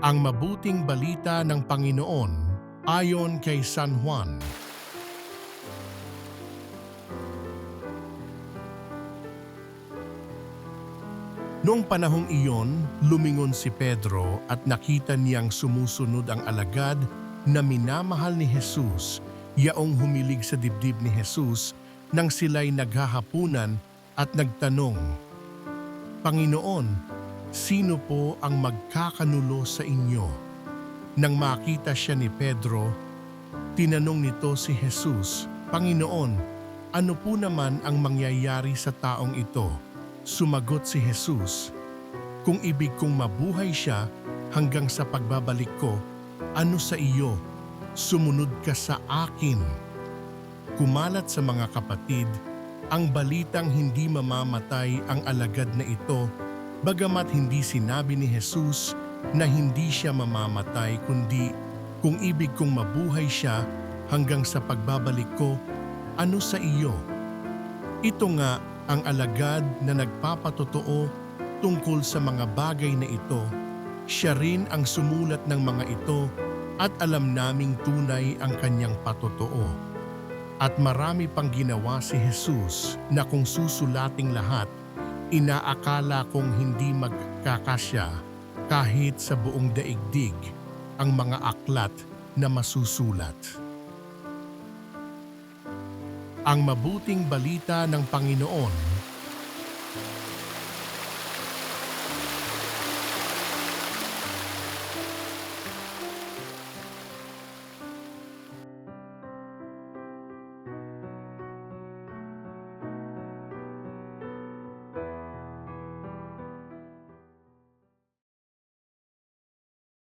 Ang mabuting balita ng Panginoon ayon kay San Juan. Noong panahong iyon, lumingon si Pedro at nakita niyang sumusunod ang alagad na minamahal ni Jesus, yaong humilig sa dibdib ni Jesus nang sila'y naghahapunan at nagtanong, "Panginoon, sino po ang magkakanulo sa inyo?" Nang makita siya ni Pedro, tinanong nito si Jesus, "Panginoon, ano po naman ang mangyayari sa taong ito?" Sumagot si Jesus, "Kung ibig kong mabuhay siya hanggang sa pagbabalik ko, ano sa iyo? Sumunod ka sa akin." Kumalat sa mga kapatid ang balitang hindi mamamatay ang alagad na ito, bagamat hindi sinabi ni Jesus na hindi siya mamamatay, kundi kung ibig kong mabuhay siya hanggang sa pagbabalik ko, ano sa iyo? Ito nga ang alagad na nagpapatotoo tungkol sa mga bagay na ito. Siya rin ang sumulat ng mga ito at alam naming tunay ang kanyang patotoo. At marami pang ginawa si Jesus na kung susulating lahat, inaakala kong hindi magkakasya kahit sa buong daigdig ang mga aklat na masusulat. Ang mabuting balita ng Panginoon